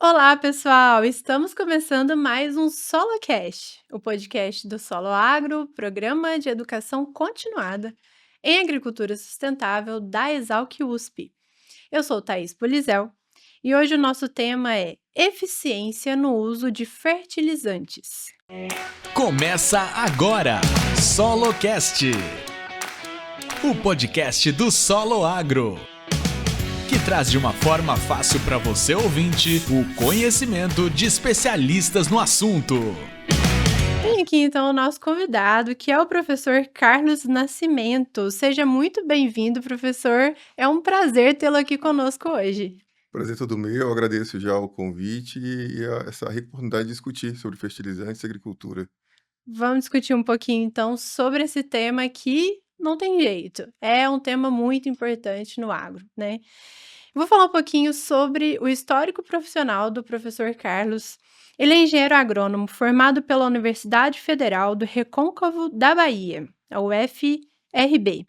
Olá, pessoal! Estamos começando mais um SoloCast, o podcast do Solo Agro, programa de educação continuada em agricultura sustentável da Exalc USP. Eu sou Thaís Polizel e hoje o nosso tema é eficiência no uso de fertilizantes. Começa agora, SoloCast, o podcast do Solo Agro, que traz de uma forma fácil para você ouvinte o conhecimento de especialistas no assunto. Tem aqui então o nosso convidado, que é o professor Carlos Nascimento. Seja muito bem-vindo, professor. É um prazer tê-lo aqui conosco hoje. Prazer todo meu, eu agradeço já o convite essa rica oportunidade de discutir sobre fertilizantes e agricultura. Vamos discutir um pouquinho então sobre esse tema que não tem jeito, é um tema muito importante no agro, né. Vou falar um pouquinho sobre o histórico profissional do professor Carlos. Ele é engenheiro agrônomo formado pela Universidade Federal do Recôncavo da Bahia, a UFRB,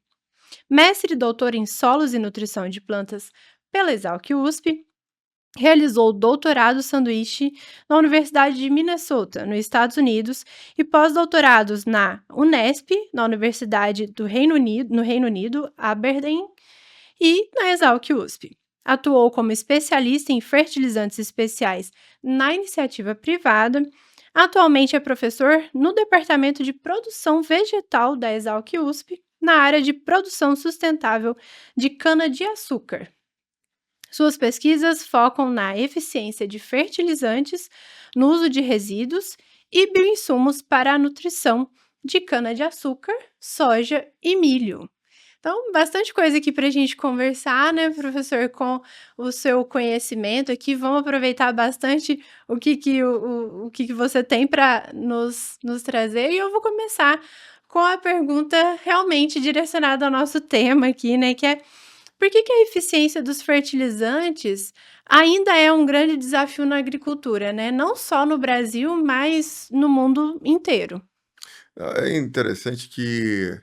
mestre e doutor em solos e nutrição de plantas pela Exalc USP. Realizou doutorado sanduíche na Universidade de Minnesota, nos Estados Unidos, e pós-doutorados na Unesp, na Universidade do Reino Unido, no Reino Unido, Aberdeen, e na Exalc USP. Atuou como especialista em fertilizantes especiais na iniciativa privada. Atualmente é professor no Departamento de Produção Vegetal da Exalc USP, na área de produção sustentável de cana-de-açúcar. Suas pesquisas focam na eficiência de fertilizantes, no uso de resíduos e bioinsumos para a nutrição de cana-de-açúcar, soja e milho. Então, bastante coisa aqui para a gente conversar, né, professor, com o seu conhecimento aqui. Vamos aproveitar bastante o que você tem para nos trazer. E eu vou começar com a pergunta realmente direcionada ao nosso tema aqui, né, que é por que a eficiência dos fertilizantes ainda é um grande desafio na agricultura, né? Não só no Brasil, mas no mundo inteiro. É interessante que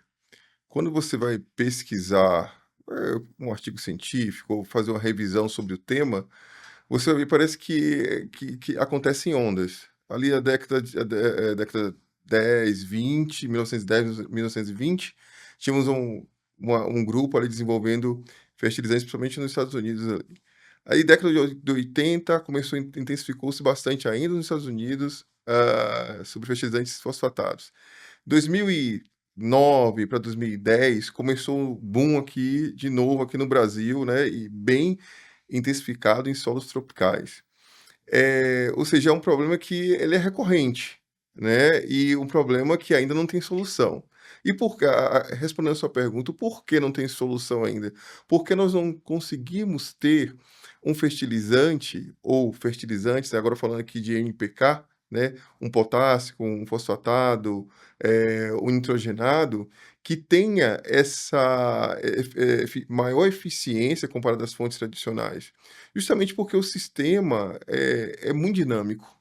quando você vai pesquisar um artigo científico ou fazer uma revisão sobre o tema, você vai ver, parece que acontece em ondas. Ali a década 10, 20, 1910, 1920, tínhamos um grupo ali desenvolvendo fertilizantes, principalmente nos Estados Unidos. Aí, década de 80, intensificou-se bastante ainda nos Estados Unidos, sobre fertilizantes fosfatados. 2009 para 2010 começou o boom aqui, de novo, aqui no Brasil, né, e bem intensificado em solos tropicais. Ou seja, é um problema que ele é recorrente, né, e um problema que ainda não tem solução. E respondendo a sua pergunta, por que não tem solução ainda? Porque nós não conseguimos ter um fertilizante ou fertilizantes, agora falando aqui de NPK, né, um potássico, um fosfatado, um nitrogenado, que tenha essa maior eficiência comparada às fontes tradicionais. Justamente porque o sistema é muito dinâmico.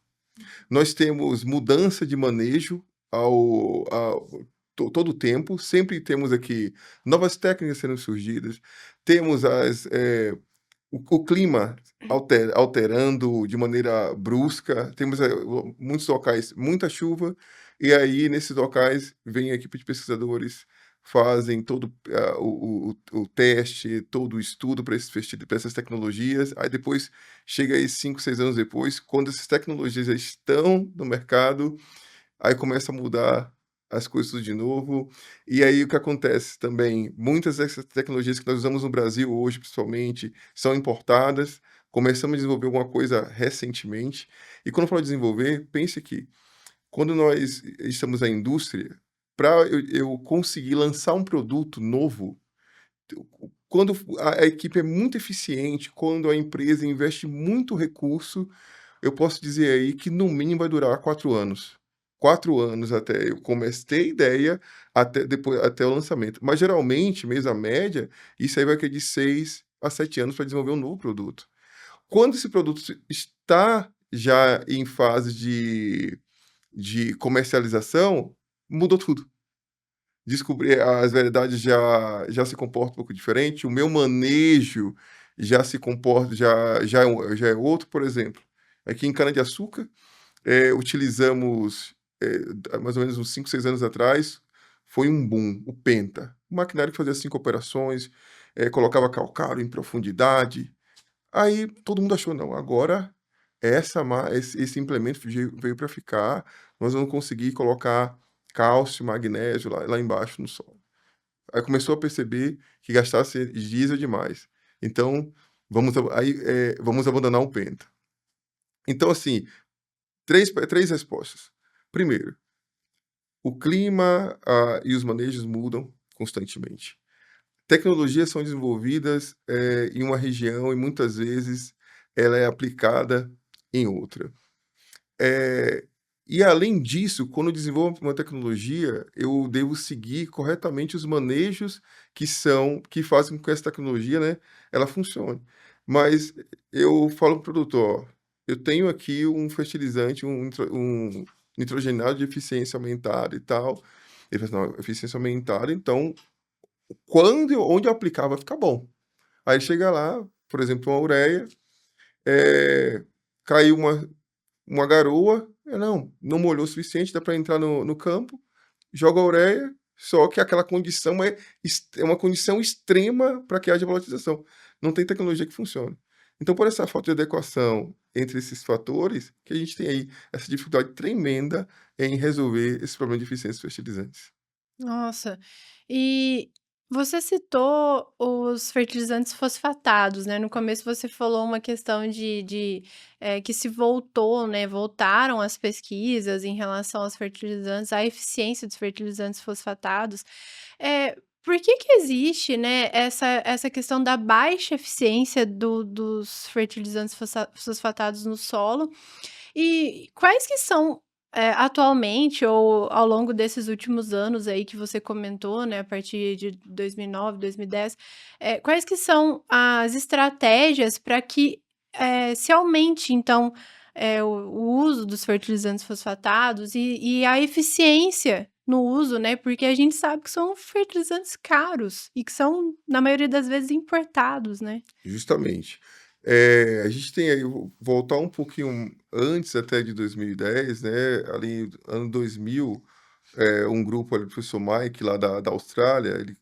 Nós temos mudança de manejo todo o tempo, sempre temos aqui novas técnicas sendo surgidas, temos o clima alterando de maneira brusca, temos muitos locais, muita chuva, e aí nesses locais vem a equipe de pesquisadores, fazem todo o teste, todo o estudo para essas tecnologias, aí depois chega aí 5, 6 anos depois, quando essas tecnologias já estão no mercado, aí começa a mudar as coisas tudo de novo. E aí o que acontece também, muitas dessas tecnologias que nós usamos no Brasil hoje, principalmente, são importadas. Começamos a desenvolver alguma coisa recentemente. E quando eu falo desenvolver, pense que quando nós estamos na indústria, para eu conseguir lançar um produto novo, quando a equipe é muito eficiente, quando a empresa investe muito recurso, eu posso dizer aí que no mínimo vai durar 4 anos. 4 anos até eu comecei a ideia, até o lançamento. Mas geralmente, mês a média, isso aí vai querer de 6 a 7 anos para desenvolver um novo produto. Quando esse produto está já em fase de comercialização, mudou tudo. Descobri as variedades já se comportam um pouco diferente, o meu manejo já se comporta já é outro, por exemplo. Aqui em cana-de-açúcar, utilizamos, mais ou menos uns 5, 6 anos atrás, foi um boom, o Penta. Um maquinário que fazia 5 operações, colocava calcário em profundidade. Aí todo mundo achou: "Não, agora esse implemento veio para ficar, nós vamos conseguir colocar cálcio, magnésio lá embaixo no solo". Aí começou a perceber que gastasse diesel demais. Então, vamos abandonar o Penta. Então, assim, três respostas. Primeiro, o clima, e os manejos mudam constantemente. Tecnologias são desenvolvidas, em uma região e muitas vezes ela é aplicada em outra. Eh, e além disso, quando eu desenvolvo uma tecnologia, eu devo seguir corretamente os manejos que fazem com que essa tecnologia, né, ela funcione. Mas eu falo para o produtor: "Ó, eu tenho aqui um fertilizante, um nitrogenado de eficiência aumentada e tal". Ele fala assim: "Não, eficiência aumentada, então onde eu aplicar vai ficar bom". Aí chega lá, por exemplo, uma ureia, caiu uma garoa, não molhou o suficiente, dá para entrar no campo, joga a ureia, só que aquela condição é uma condição extrema para que haja volatilização. Não tem tecnologia que funcione. Então, por essa falta de adequação entre esses fatores, que a gente tem aí essa dificuldade tremenda em resolver esse problema de eficiência dos fertilizantes. Nossa. E você citou os fertilizantes fosfatados, né, no começo você falou uma questão que se voltou, né, voltaram as pesquisas em relação aos fertilizantes, à eficiência dos fertilizantes fosfatados. Por que existe, né, essa questão da baixa eficiência dos fertilizantes fosfatados no solo? E quais que são, atualmente ou ao longo desses últimos anos aí que você comentou, né, a partir de 2009, 2010, quais que são as estratégias para que, se aumente então, o uso dos fertilizantes fosfatados e a eficiência no uso, né, porque a gente sabe que são fertilizantes caros e que são, na maioria das vezes, importados, né? Justamente. A gente tem aí, vou voltar um pouquinho antes até de 2010, né, ali ano 2000, um grupo ali, o professor Mike lá da Austrália, ele,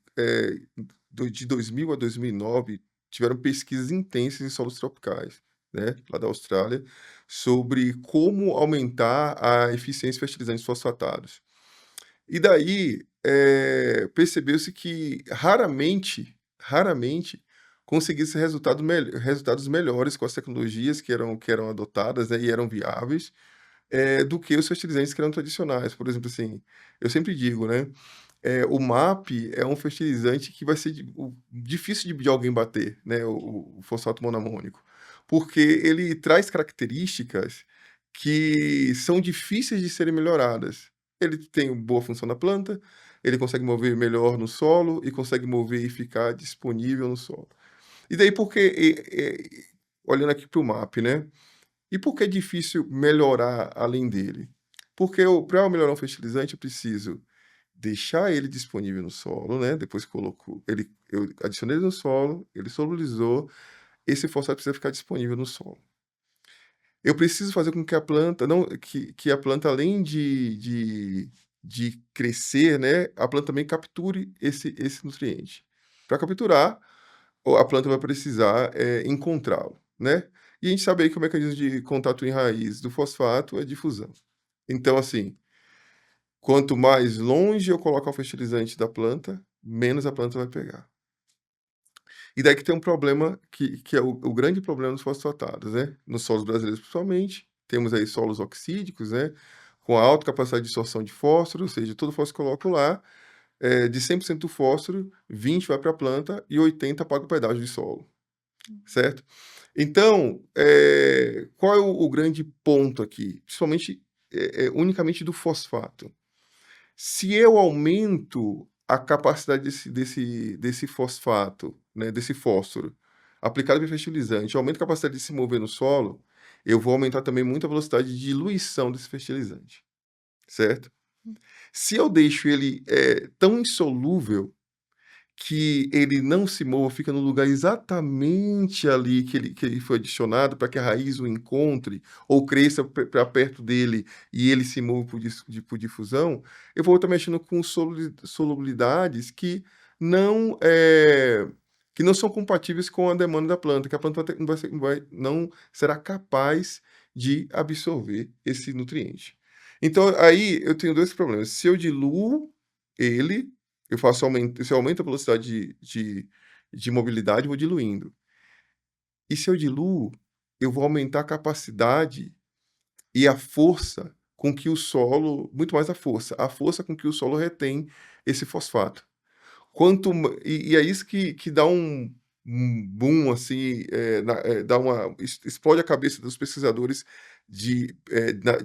de 2000 a 2009, tiveram pesquisas intensas em solos tropicais, né, lá da Austrália, sobre como aumentar a eficiência de fertilizantes fosfatados. E daí, percebeu-se que raramente conseguia-se resultados melhores com as tecnologias que eram adotadas, né, e eram viáveis, do que os fertilizantes que eram tradicionais. Por exemplo, assim, eu sempre digo, né, o MAP é um fertilizante que vai ser difícil de alguém bater, né, o fosfato monoamônico, porque ele traz características que são difíceis de serem melhoradas. Ele tem boa função na planta, ele consegue mover melhor no solo e consegue mover e ficar disponível no solo. E daí porque, olhando aqui para o MAP, né, e por que é difícil melhorar além dele? Porque para eu melhorar um fertilizante, eu preciso deixar ele disponível no solo, né, depois que eu adicionei ele no solo, ele solubilizou, esse fosfato precisa ficar disponível no solo. Eu preciso fazer com que a planta não que a planta além de crescer, né, a planta também capture esse nutriente. Para capturar, a planta vai precisar, encontrá-lo, né. E a gente sabe aí que o mecanismo de contato em raiz do fosfato é difusão. Então, assim, quanto mais longe eu colocar o fertilizante da planta, menos a planta vai pegar. E daí que tem um problema que é o grande problema dos fosfatados, né, nos solos brasileiros principalmente, temos aí solos oxídicos, né, com alta capacidade de absorção de fósforo, ou seja, todo o fósforo que eu coloco lá, de 100% do fósforo, 20 vai para a planta e 80 paga o pedágio de solo, certo? Então, qual é o grande ponto aqui? Principalmente, unicamente do fosfato. Se eu aumento a capacidade desse fosfato, né, desse fósforo, aplicado em fertilizante, eu aumento a capacidade de se mover no solo, eu vou aumentar também muito a velocidade de diluição desse fertilizante, certo? Se eu deixo ele, tão insolúvel que ele não se mova, fica no lugar exatamente ali que ele foi adicionado para que a raiz o encontre ou cresça para perto dele e ele se mova por difusão, eu vou estar mexendo com solubilidades não, que não são compatíveis com a demanda da planta, que a planta não será capaz de absorver esse nutriente. Então, aí eu tenho 2 problemas. Se eu diluo ele, se eu aumento a velocidade de mobilidade, eu vou diluindo. E se eu diluo, eu vou aumentar a capacidade e a força com que o solo muito mais a força com que o solo retém esse fosfato. Quanto ma e é isso que dá um boom, assim, dá uma explode a cabeça dos pesquisadores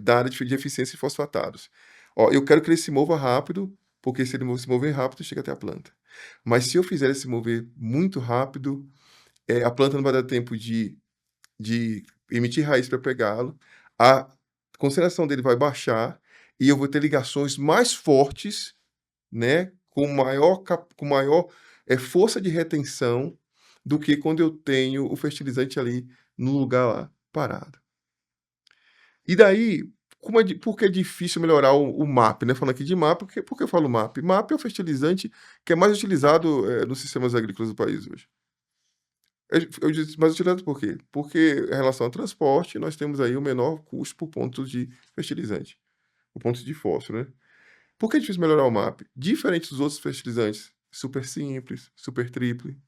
da área de eficiência de fosfatados. Ó, eu quero que ele se mova rápido, porque se ele se mover rápido, chega até a planta. Mas se eu fizer ele se mover muito rápido, a planta não vai dar tempo de emitir raiz para pegá-lo, a concentração dele vai baixar e eu vou ter ligações mais fortes, né, com maior força de retenção do que quando eu tenho o fertilizante ali no lugar lá, parado. E daí, por que é difícil melhorar o MAP, né, falando aqui de MAP, por que eu falo MAP? MAP é o fertilizante que é mais utilizado, nos sistemas agrícolas do país hoje. Eu disse mais utilizado por quê? Porque em relação ao transporte, nós temos aí o menor custo por ponto de fertilizante, por ponto de fósforo, né. Por que é difícil melhorar o MAP? Diferente dos outros fertilizantes, super simples, super triple,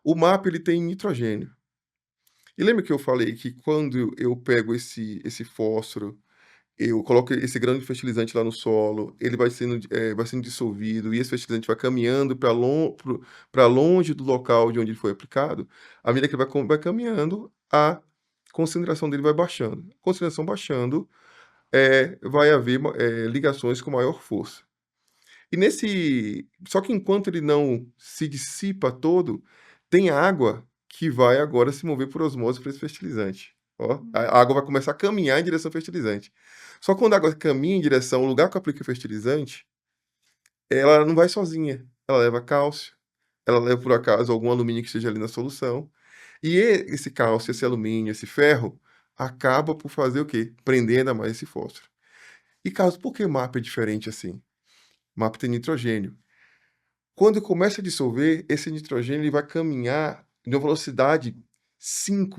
o MAP ele tem nitrogênio. E lembra que eu falei que quando eu pego esse fósforo, eu coloco esse grão de fertilizante lá no solo, ele vai sendo dissolvido e esse fertilizante vai caminhando para longe do local de onde ele foi aplicado, à medida que ele vai caminhando, a concentração dele vai baixando. A concentração baixando, vai haver ligações com maior força. Só que enquanto ele não se dissipa todo, tem água que vai agora se mover por osmose para esse fertilizante. Ó, a água vai começar a caminhar em direção ao fertilizante. Só que quando a água caminha em direção ao lugar que eu apliquei o fertilizante, ela não vai sozinha. Ela leva cálcio, ela leva, por acaso, algum alumínio que esteja ali na solução. Esse cálcio, esse alumínio, esse ferro, acaba por fazer o quê? Prender ainda mais esse fósforo. E Carlos, por que o MAP é diferente assim? O MAP tem nitrogênio. Quando começa a dissolver, esse nitrogênio ele vai caminhar em uma velocidade 6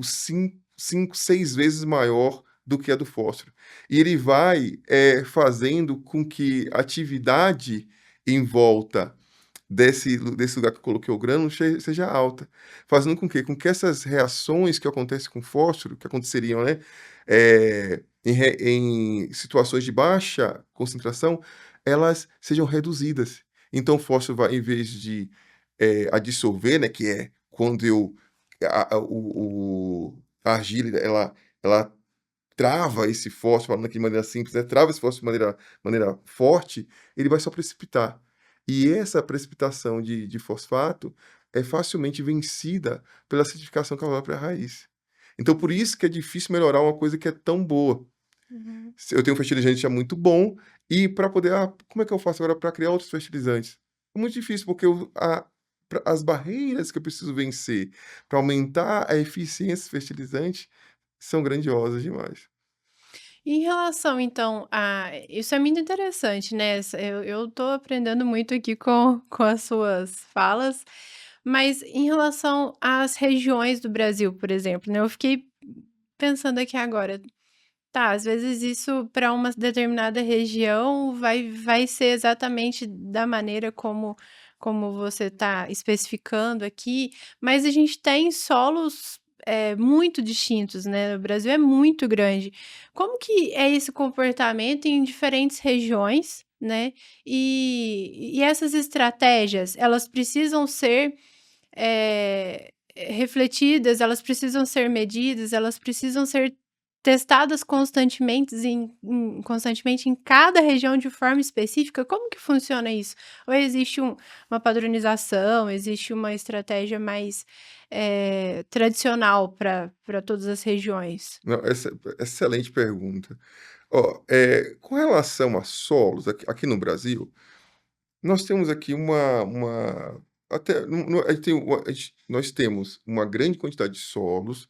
vezes maior do que a do fósforo. E ele vai, fazendo com que a atividade em volta desse lugar que eu coloquei o grânulo seja alta, fazendo com que essas reações que acontecem com fósforo, que aconteceriam, né, em situações de baixa concentração, elas sejam reduzidas. Então o fósforo vai, em vez de a dissolver, né, que é quando a argila ela trava esse fósforo, falando aqui de maneira simples, né, trava esse fósforo de maneira forte, ele vai só precipitar. E essa precipitação de fosfato é facilmente vencida pela acidificação que ela vai para a raiz. Então por isso que é difícil melhorar uma coisa que é tão boa. Uhum. Se eu tenho um fertilizante já muito bom e para poder, como é que eu faço agora para criar outros fertilizantes? É muito difícil, porque as barreiras que eu preciso vencer para aumentar a eficiência do fertilizante são grandiosas demais. Em relação então a isso é muito interessante, né, eu tô aprendendo muito aqui com as suas falas, mas em relação às regiões do Brasil, por exemplo, né, eu fiquei pensando aqui agora, tá, às vezes isso para uma determinada região vai ser exatamente da maneira como você está especificando aqui, mas a gente tem solos, muito distintos, né, o Brasil é muito grande. Como que é esse comportamento em diferentes regiões, né, e essas estratégias, elas precisam ser, refletidas, elas precisam ser medidas, elas precisam ser testadas constantemente em cada região de forma específica? Como que funciona isso? Ou existe uma padronização, existe uma estratégia mais, tradicional para todas as regiões? Não, excelente pergunta. Ó, com relação a solos, aqui no Brasil, Nós temos aqui até a gente tem nós temos uma grande quantidade de solos,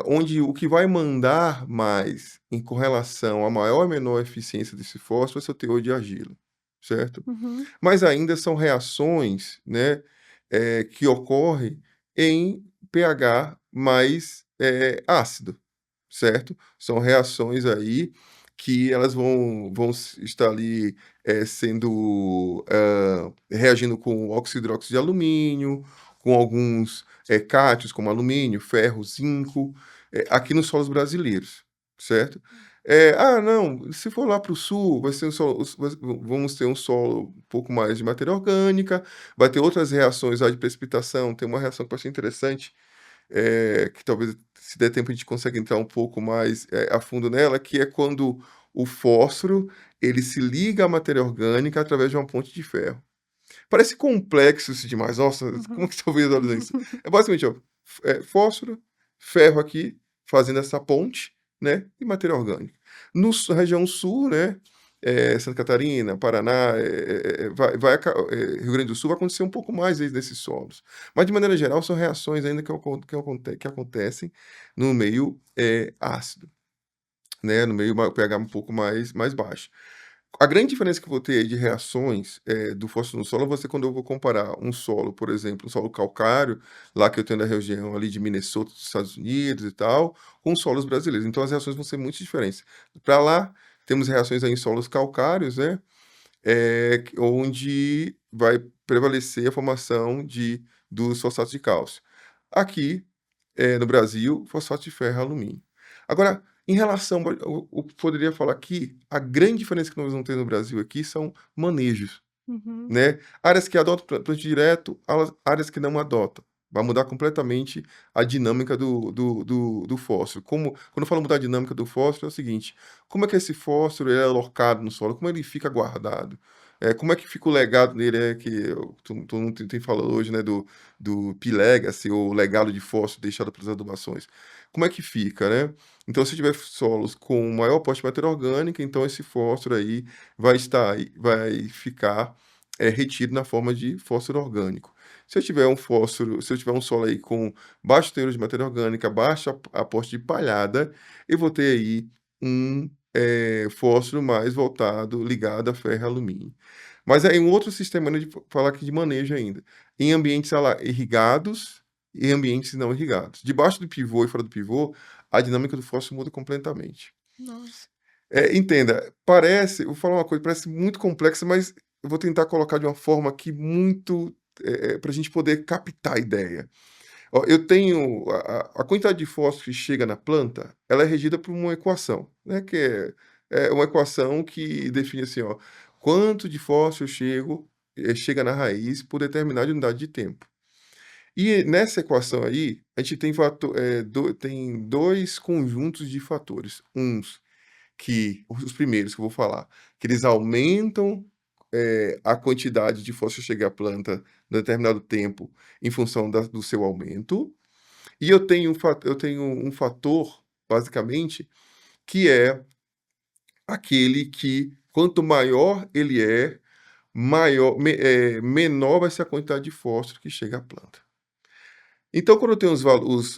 onde o que vai mandar mais com relação à maior ou menor eficiência desse fósforo vai ser o teor de argila, certo? Uhum, Mas ainda são reações, né, que ocorrem em pH mais, ácido, certo? São reações aí que elas estar ali, sendo, reagindo com óxido hidróxido de alumínio, com alguns, cátions como alumínio, ferro, zinco, aqui nos solos brasileiros, certo? "Ah, não, se for lá para o sul, vai ser um solo vamos ter um solo um pouco mais de matéria orgânica, vai ter outras reações lá de precipitação", tem uma reação que eu achei interessante, que talvez se der tempo a gente consegue entrar um pouco mais, a fundo nela, que é quando o fósforo, ele se liga à matéria orgânica através de uma ponte de ferro. Parece complexo isso demais, nossa, como uhum. que talvez olha isso? É basicamente, ó, fósforo, ferro aqui, fazendo essa ponte, né, e matéria orgânica. Região sul, né, Santa Catarina, Paraná, Rio Grande do Sul, vai acontecer um pouco mais aí desses solos. Mas de maneira geral são reações ainda que acontecem no meio, ácido, né, no meio pH um pouco mais baixo. A grande diferença que eu vou ter aí de reações, do fósforo no solo, é você quando eu vou comparar um solo, por exemplo, um solo calcário, lá que eu tenho na região ali de Minnesota, dos Estados Unidos e tal, com solos brasileiros. Então as reações vão ser muito diferentes. Para lá, temos reações aí em solos calcários, né, onde vai prevalecer a formação dos fosfatos de cálcio. Aqui, no Brasil, fosfato de ferro e alumínio. Agora, em relação eu poderia falar aqui, a grande diferença que nós vamos ter no Brasil aqui são manejos, Uhum. né. Áreas que adotam plantio direto, áreas que não adotam. Vai mudar completamente a dinâmica do fósforo. Quando eu falo mudar a dinâmica do fósforo, é o seguinte: como é que esse fósforo ele é alocado no solo? Como ele fica guardado? Como é que fica o legado dele? Todo mundo tem falado hoje, né, do P-legacy ou legado de fósforo deixado pelas adubações. Como é que fica, né? Então, se tiver solos com maior aporte de matéria orgânica, então esse fósforo aí vai ficar, retido na forma de fósforo orgânico. Se eu tiver um solo aí com baixo teor de matéria orgânica, baixo aporte de palhada, eu vou ter aí um, fósforo mais voltado, ligado a ferro e alumínio. Mas aí um outro sistema, né, de falar aqui de manejo ainda, em ambientes irrigados e ambientes não irrigados. Debaixo do pivô e fora do pivô, a dinâmica do fósforo muda completamente. Nossa. Entenda, vou falar uma coisa, parece muito complexa, mas eu vou tentar colocar de uma forma aqui muito, para a gente poder captar a ideia. Ó, eu tenho a quantidade de fósforo que chega na planta, ela é regida por uma equação, né, que é uma equação que define assim, ó, quanto de fósforo chega na raiz por determinada unidade de tempo. E nessa equação aí, a gente tem 2 conjuntos de fatores, que os primeiros que eu vou falar, que eles aumentam, a quantidade de fósforo que chega à planta em determinado tempo em função do seu aumento, e eu tenho um fator, basicamente, que é aquele que quanto maior ele é, menor vai ser a quantidade de fósforo que chega à planta. Então quando eu tenho os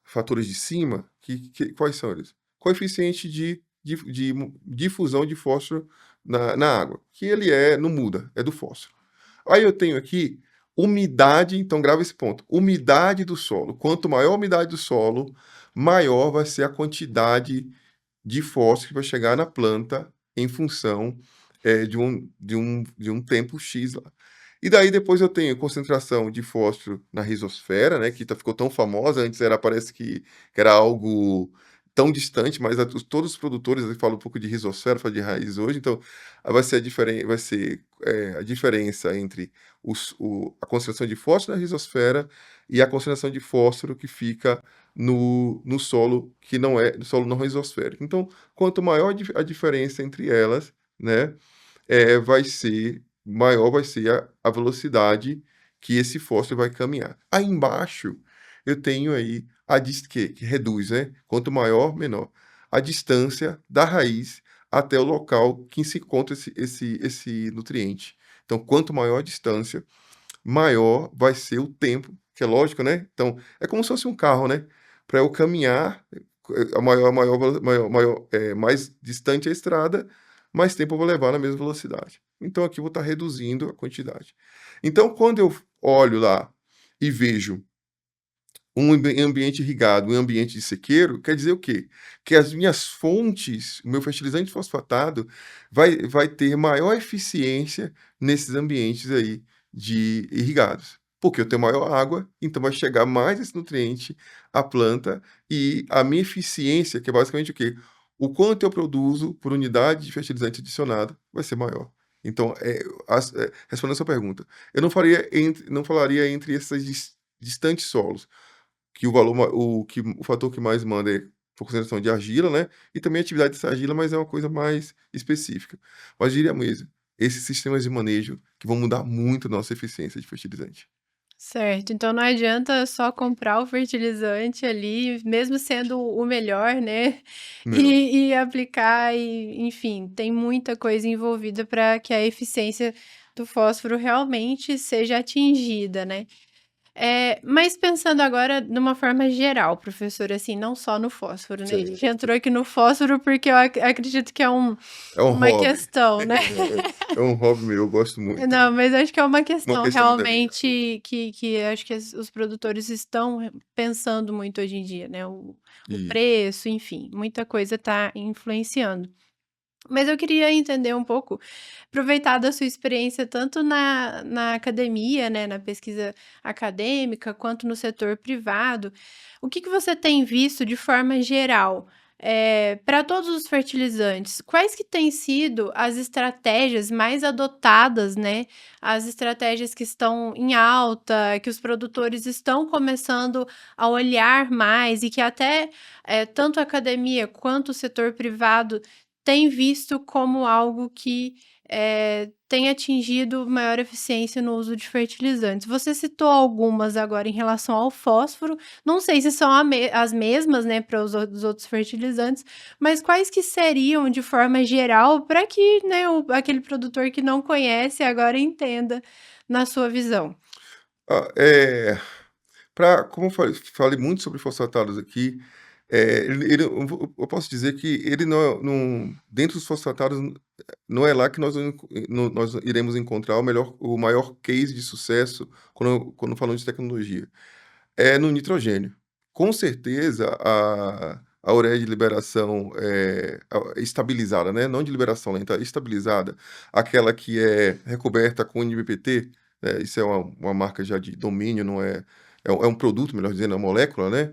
fatores de cima, quais são eles? Coeficiente de difusão de fósforo na água, que ele não muda, é do fósforo. Aí eu tenho aqui umidade, então grava esse ponto, umidade do solo. Quanto maior a umidade do solo, maior vai ser a quantidade de fósforo que vai chegar na planta em função, de um tempo X lá. E daí depois eu tenho concentração de fósforo na rizosfera, né, que ficou tão famosa, antes parece que era algo tão distante, mas todos os produtores aí falam um pouco de rizosfera, falam de raiz hoje, então vai ser, a diferença entre a concentração de fósforo na rizosfera e a concentração de fósforo que fica no solo que não é no solo não rizosférico. Então, quanto maior a diferença entre elas, né, maior vai ser a velocidade que esse fósforo vai caminhar. Aí embaixo, eu tenho aí que reduz, né, quanto maior, menor. A distância da raiz até o local que se encontra esse nutriente. Então, quanto maior a distância, maior vai ser o tempo, que é lógico, né? Então, é como se fosse um carro, né? Para eu caminhar, mais distante a estrada, mais tempo eu vou levar na mesma velocidade. Então, aqui eu vou estar reduzindo a quantidade. Então, quando eu olho lá e vejo um ambiente irrigado, um ambiente de sequeiro, quer dizer o quê? Que as minhas fontes, o meu fertilizante fosfatado, vai ter maior eficiência nesses ambientes aí de irrigados. Porque eu tenho maior água, então vai chegar mais esse nutriente à planta e a minha eficiência, que é basicamente o quê? O quanto eu produzo por unidade de fertilizante adicionado vai ser maior. Então, respondendo a sua pergunta, eu não falaria entre esses distantes solos que o fator que mais manda é por concentração de argila, né, e também a atividade dessa argila, mas é uma coisa mais específica. Mas diria mesmo, esses sistemas de manejo que vão mudar muito a nossa eficiência de fertilizante. Certo, então não adianta só comprar o fertilizante ali, mesmo sendo o melhor, né, Não. e aplicar e, enfim, tem muita coisa envolvida para que a eficiência do fósforo realmente seja atingida, né. Mas pensando agora de uma forma geral, professor, assim, não só no fósforo, né, a gente Certo. entrou aqui no fósforo porque eu acredito que é É um uma hobby. questão, né. É um hobby meu, eu gosto muito. Não, mas acho que é uma Uma questão questão da vida. realmente que acho que os produtores estão pensando muito hoje em dia, né, o Isso. preço, enfim, muita coisa está influenciando. Mas eu queria entender um pouco, aproveitar da sua experiência tanto na academia, né, na pesquisa acadêmica, quanto no setor privado, o que você tem visto de forma geral, para todos os fertilizantes, quais que têm sido as estratégias mais adotadas, né, as estratégias que estão em alta, que os produtores estão começando a olhar mais e que até, tanto a academia quanto o setor privado tem visto como algo que, tem atingido maior eficiência no uso de fertilizantes. Você citou algumas agora em relação ao fósforo, não sei se são as mesmas, né, para os outros fertilizantes, mas quais que seriam de forma geral para que, né, aquele produtor que não conhece agora entenda na sua visão? Ah, como eu falei muito sobre fosfatados aqui, eu posso dizer que ele não dentro dos fosfatados, não é lá que nós iremos encontrar o maior case de sucesso quando falamos de tecnologia. É no nitrogênio. Com certeza, a ureia de liberação, estabilizada, né, não de liberação lenta, estabilizada, aquela que é recoberta com NBPT, isso é uma marca já de domínio, não é um produto, melhor dizendo, é uma molécula, né.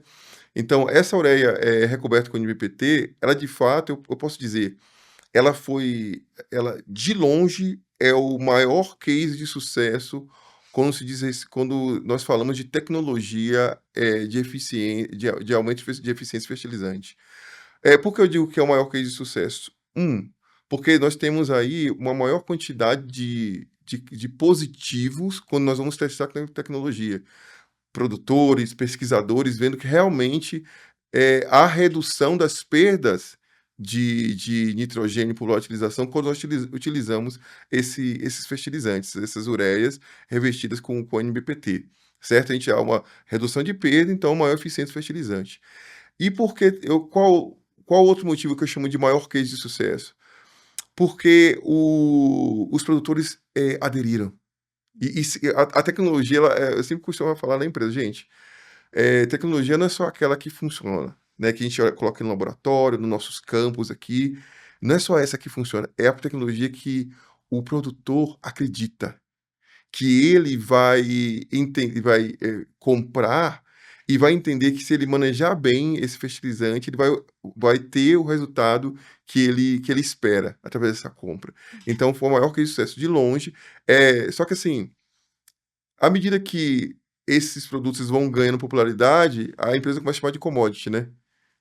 Então essa ureia, recoberta com NBPT, ela de fato, eu posso dizer, ela de longe é o maior case de sucesso quando nós falamos de tecnologia, de aumento de eficiência fertilizante. Por que eu digo que é o maior case de sucesso? Porque nós temos aí uma maior quantidade de positivos quando nós vamos testar tecnologia. Produtores, pesquisadores vendo que realmente, há redução das perdas de nitrogênio por utilização quando nós utilizamos esses fertilizantes, essas ureias revestidas com NBPT, certo? A gente há uma redução de perda, então maior eficiência do fertilizante. E por que eu qual outro motivo que eu chamo de maior case de sucesso? Porque os produtores, aderiram. A tecnologia, eu sempre costumo falar na empresa: "Gente, tecnologia não é só aquela que funciona, né, que a gente coloca no laboratório, nos nossos campos aqui, não é só essa que funciona, é a tecnologia que o produtor acredita, que ele vai comprar e vai entender que se ele manejar bem esse fertilizante, ele vai ter o resultado que ele espera através dessa compra. Então foi o maior case de sucesso de longe, só que assim, à medida que esses produtos vão ganhando popularidade, a empresa começa a chamar de commodity, né.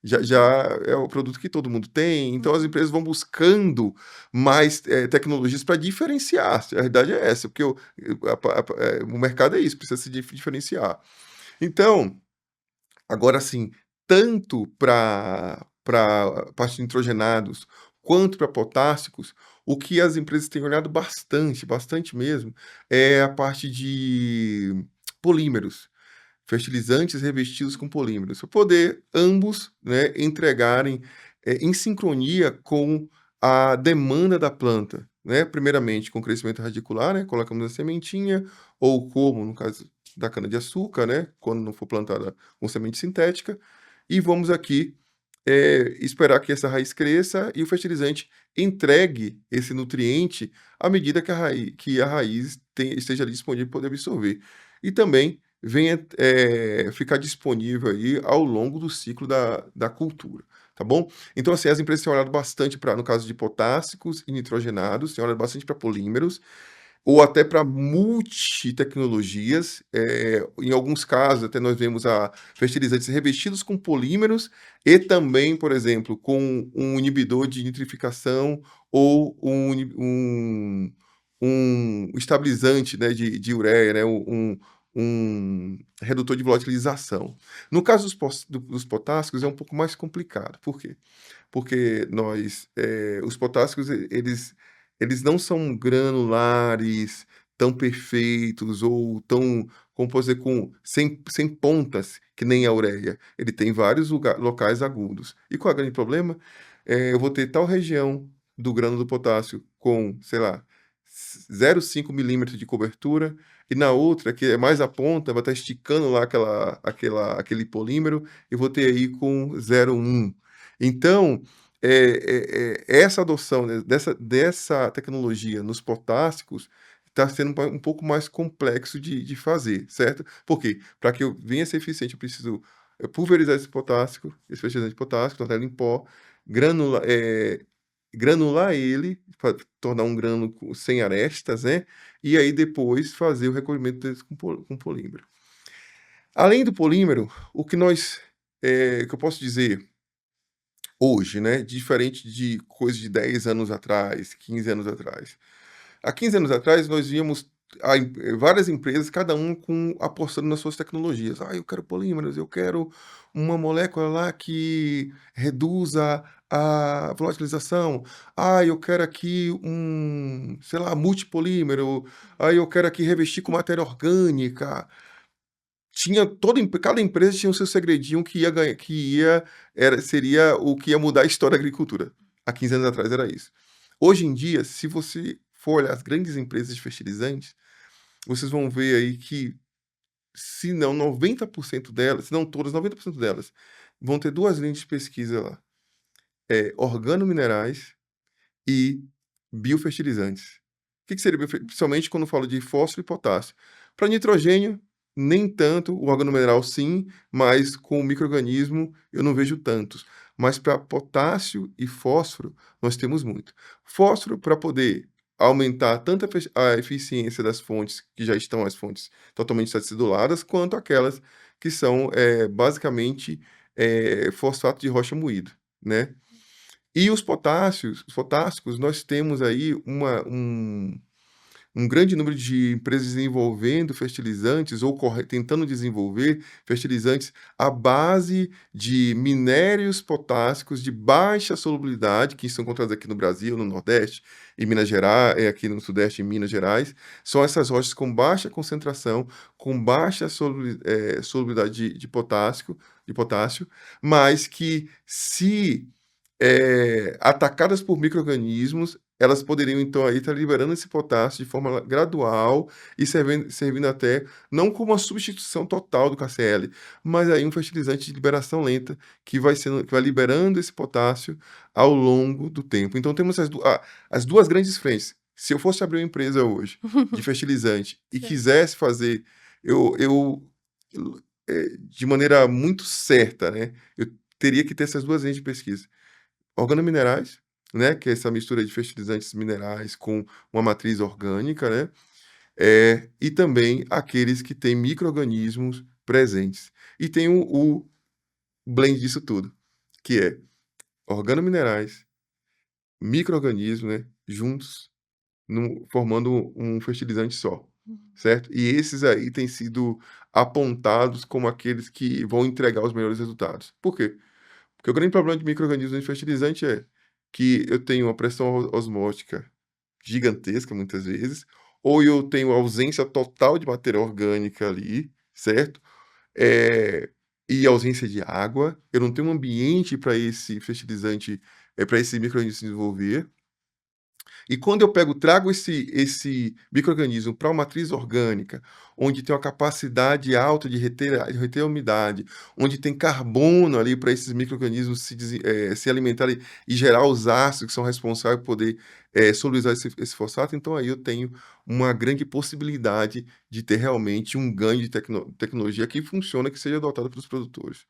Já é o produto que todo mundo tem, então as empresas vão buscando mais, tecnologias para diferenciar, a realidade é essa, porque o mercado é isso, precisa se diferenciar. Então, agora assim, tanto para parte de nitrogenados, quanto para potássicos, o que as empresas têm olhado bastante, bastante mesmo, é a parte de polímeros, fertilizantes revestidos com polímeros, para poder ambos, né, entregarem em sincronia com a demanda da planta, né? Primeiramente com crescimento radicular, né? Colocamos a sementinha, ou como no caso da cana-de-açúcar, né? Quando não for plantada com semente sintética, e vamos aqui esperar que essa raiz cresça e o fertilizante entregue esse nutriente à medida que a raiz esteja ali disponível para poder absorver. E também venha ficar disponível aí ao longo do ciclo da cultura, tá bom? Então, assim, as empresas têm olhado bastante para, no caso de potássicos e nitrogenados, têm olhado bastante para polímeros, ou até para multitecnologias. Em alguns casos, até nós vemos fertilizantes revestidos com polímeros e também, por exemplo, com um inibidor de nitrificação ou um estabilizante, né, de ureia, né, um redutor de volatilização. No caso dos potássicos, é um pouco mais complicado. Por quê? Porque os potássicos, eles não são granulares, tão perfeitos ou tão, como posso dizer, sem pontas, que nem a ureia. Ele tem vários locais agudos. E qual é o grande problema? Eu vou ter tal região do grânulo do potássio com, sei lá, 0,5 milímetros de cobertura, e na outra, que é mais a ponta, vai estar esticando lá aquele polímero, e vou ter aí com 0,1. Então, essa adoção, né, dessa tecnologia nos potássicos está sendo um pouco mais complexo de fazer, certo? Por quê? Para que eu venha a ser eficiente, eu preciso pulverizar esse potássico, esse fertilizante potássico, tornar ele em pó, granular ele, para tornar um grânulo sem arestas, né? E aí depois fazer o recolhimento desse com polímero. Além do polímero, o que que eu posso dizer hoje, né, diferente de coisa de 10 anos atrás, 15 anos atrás. Há 15 anos atrás, nós víamos várias empresas, cada um apostando nas suas tecnologias. Eu quero polímeros, eu quero uma molécula lá que reduza a volatilização. Eu quero aqui sei lá, multipolímero. Eu quero aqui revestir com matéria orgânica. Cada empresa tinha o seu segredinho que ia ganhar, seria o que ia mudar a história da agricultura. Há 15 anos atrás era isso. Hoje em dia, se você for olhar as grandes empresas de fertilizantes, vocês vão ver aí que, se não 90% delas, se não todas, 90% delas, vão ter duas linhas de pesquisa lá. Organominerais e biofertilizantes. O que seria principalmente quando eu falo de fósforo e potássio? Para nitrogênio, nem tanto, o organomineral sim, mas com o micro-organismo eu não vejo tantos. Mas para potássio e fósforo, nós temos muito. Fósforo para poder aumentar tanto a eficiência das fontes, que já estão as fontes totalmente aciduladas, quanto aquelas que são basicamente fosfato de rocha moído, né? E os potássicos, nós temos aí um grande número de empresas desenvolvendo fertilizantes ou tentando desenvolver fertilizantes à base de minérios potássicos de baixa solubilidade, que são encontrados aqui no Brasil, no Nordeste, em Minas Gerais, aqui no Sudeste, em Minas Gerais. São essas rochas com baixa concentração, com baixa solubilidade de potássio, mas que, se atacadas por micro-organismos, elas poderiam então aí estar liberando esse potássio de forma gradual e servindo até não como uma substituição total do KCl, mas aí um fertilizante de liberação lenta que vai liberando esse potássio ao longo do tempo. Então temos as duas grandes frentes. Se eu fosse abrir uma empresa hoje de fertilizante e quisesse fazer, de maneira muito certa, né, eu teria que ter essas duas linhas de pesquisa. Organominerais, né, que é essa mistura de fertilizantes minerais com uma matriz orgânica, né, e também aqueles que têm micro-organismos presentes. E tem o blend disso tudo, que é organominerais, micro-organismos, né, juntos, formando um fertilizante só, certo? E esses aí têm sido apontados como aqueles que vão entregar os melhores resultados. Por quê? Porque o grande problema de micro-organismos em fertilizante que eu tenho uma pressão osmótica gigantesca, muitas vezes, ou eu tenho ausência total de matéria orgânica ali, certo? Eh, e ausência de água, eu não tenho um ambiente para esse fertilizante, para esse micro-organismo se desenvolver. E quando eu trago esse micro-organismo para uma matriz orgânica, onde tem uma capacidade alta de reter a umidade, onde tem carbono ali para esses micro-organismos se alimentarem e gerar os ácidos que são responsáveis por poder, solubilizar esse fosfato, então aí eu tenho uma grande possibilidade de ter realmente um ganho de tecnologia que funciona, que seja adotado pelos produtores.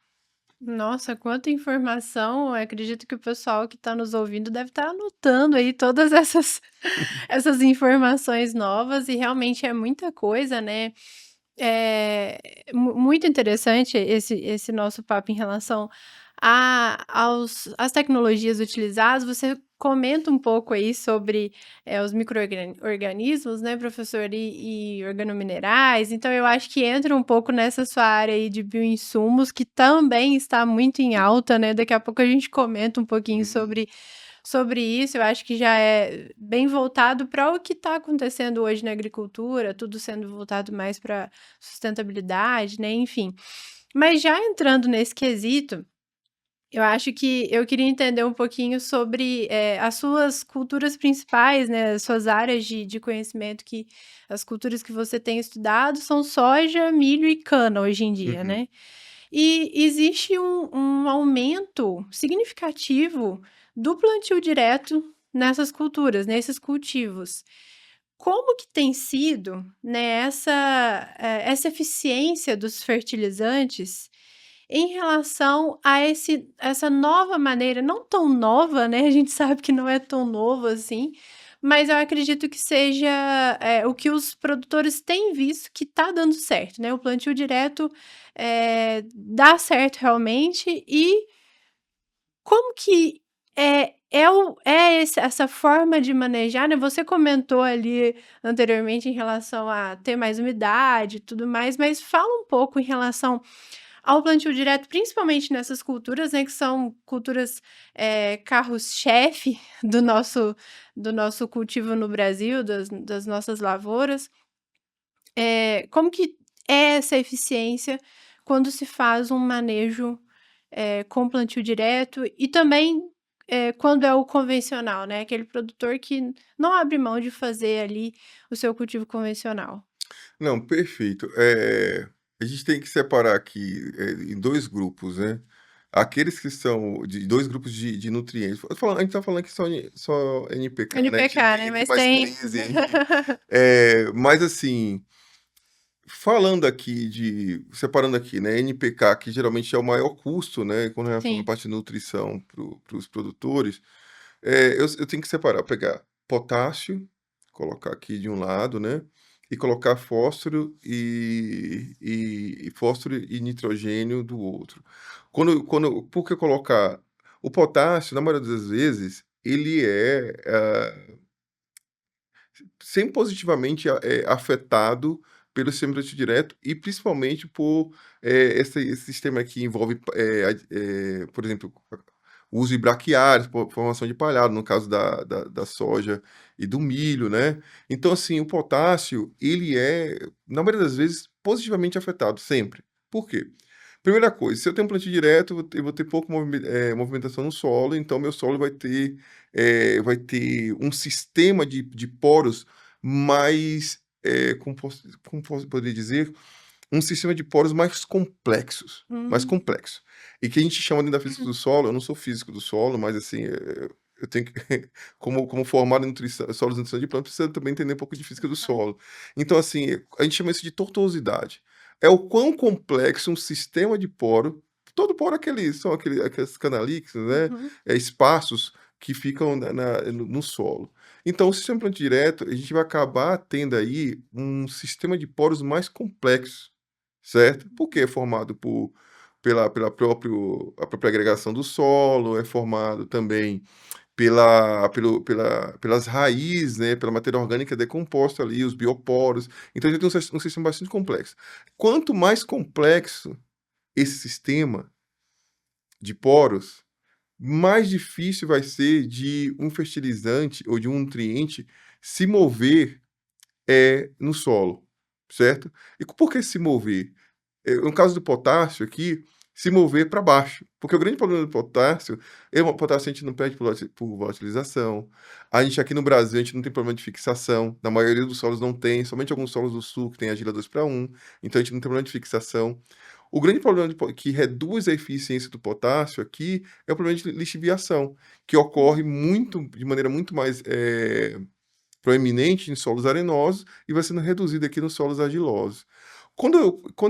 Nossa, quanta informação! Eu acredito que o pessoal que está nos ouvindo deve estar anotando aí todas essas essas informações novas e realmente é muita coisa, né. Muito interessante esse nosso papo em relação às tecnologias utilizadas. Você comenta um pouco aí sobre, os organismos, né, professor, e organominerais, então eu acho que entra um pouco nessa sua área aí de bioinsumos, que também está muito em alta, né, daqui a pouco a gente comenta um pouquinho Uhum. sobre isso. Eu acho que já é bem voltado para o que está acontecendo hoje na agricultura, tudo sendo voltado mais para sustentabilidade, né, enfim. Mas já entrando nesse quesito, eu acho que eu queria entender um pouquinho sobre, as suas culturas principais, né, as suas áreas de conhecimento, que as culturas que você tem estudado são soja, milho e cana hoje em dia, Uhum. né. E existe um aumento significativo do plantio direto nessas culturas, nesses cultivos. Como que tem sido, né, essa eficiência dos fertilizantes em relação a essa nova maneira, não tão nova, né, a gente sabe que não é tão novo assim, mas eu acredito que seja, o que os produtores têm visto que tá dando certo, né, o plantio direto, dá certo realmente. E como que essa forma de manejar, né, você comentou ali anteriormente em relação a ter mais umidade e tudo mais, mas fala um pouco em relação ao plantio direto, principalmente nessas culturas, né, que são culturas, carros-chefe do nosso cultivo no Brasil, das nossas lavouras. Como que é essa eficiência quando se faz um manejo, com plantio direto e também, quando é o convencional, né, aquele produtor que não abre mão de fazer ali o seu cultivo convencional? Não, perfeito. A gente tem que separar aqui, em 2 grupos, né. Aqueles que são de 2 grupos de nutrientes. A gente tá falando aqui só NPK, né, a gente NPK, tem né, aqui mas mais tem 13 aí. Mas assim, falando aqui separando aqui, né, NPK, que geralmente é o maior custo, né, quando é falando Sim. parte de nutrição para os produtores, eu tenho que separar, pegar potássio, colocar aqui de um lado, né, e colocar fósforo e nitrogênio do outro. Por que colocar o potássio, na maioria das vezes, ele sempre positivamente afetado pelo sistema immunológico direto e principalmente por, esse sistema que envolve, por exemplo, o uso de braquiários, formação de palhado, no caso da soja e do milho, né. Então, assim, o potássio, ele na maioria das vezes, positivamente afetado, sempre. Por quê? Primeira coisa, se eu tenho um plantio direto, eu vou ter pouco movimentação no solo, então meu solo vai ter um sistema de poros mais, poderia dizer, um sistema de poros mais Hum. complexo. E que a gente chama dentro da física do solo, eu não sou físico do solo, mas assim, eu tenho que como formado em nutrição solos e nutrição de planta, precisa também entender um pouco de física do solo. Então assim, a gente chama isso de tortuosidade. É o quão complexo um sistema de poro, todo poro são aqueles canalículos, né, Uhum. espaços que ficam no solo. Então o sistema plantio direto, a gente vai acabar tendo aí um sistema de poros mais complexo. Certo? Porque é formado a própria agregação do solo, é formado também pelas raízes, né, pela matéria orgânica decomposta ali, os bioporos. Então a gente tem um sistema bastante complexo. Quanto mais complexo esse sistema de poros, mais difícil vai ser de um fertilizante ou de um nutriente se mover no solo, certo? E por que se mover? No caso do potássio aqui, se mover para baixo, porque o grande problema do potássio o potássio a gente não perde por volatilização. A gente aqui no Brasil, a gente não tem problema de fixação, na maioria dos solos não tem, somente alguns solos do sul que tem argila 2:1, então a gente não tem problema de fixação. O grande problema que reduz a eficiência do potássio aqui é o problema de lixiviação, que ocorre de maneira muito mais proeminente em solos arenosos e vai sendo reduzido aqui nos solos argilosos. Quando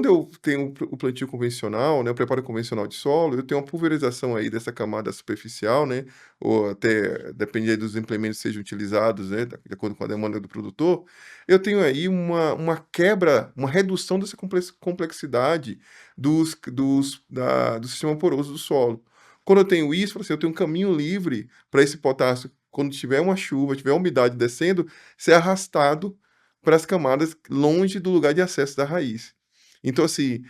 eu tenho o plantio convencional, né, o preparo convencional de solo, eu tenho uma pulverização aí dessa camada superficial, né, ou até, depende aí dos implementos que sejam utilizados, né, de acordo com a demanda do produtor, eu tenho aí uma quebra, uma redução dessa complexidade do sistema poroso do solo. Quando eu tenho isso, eu tenho um caminho livre para esse potássio, quando tiver uma chuva, tiver umidade descendo, ser arrastado para as camadas longe do lugar de acesso da raiz. Então, assim,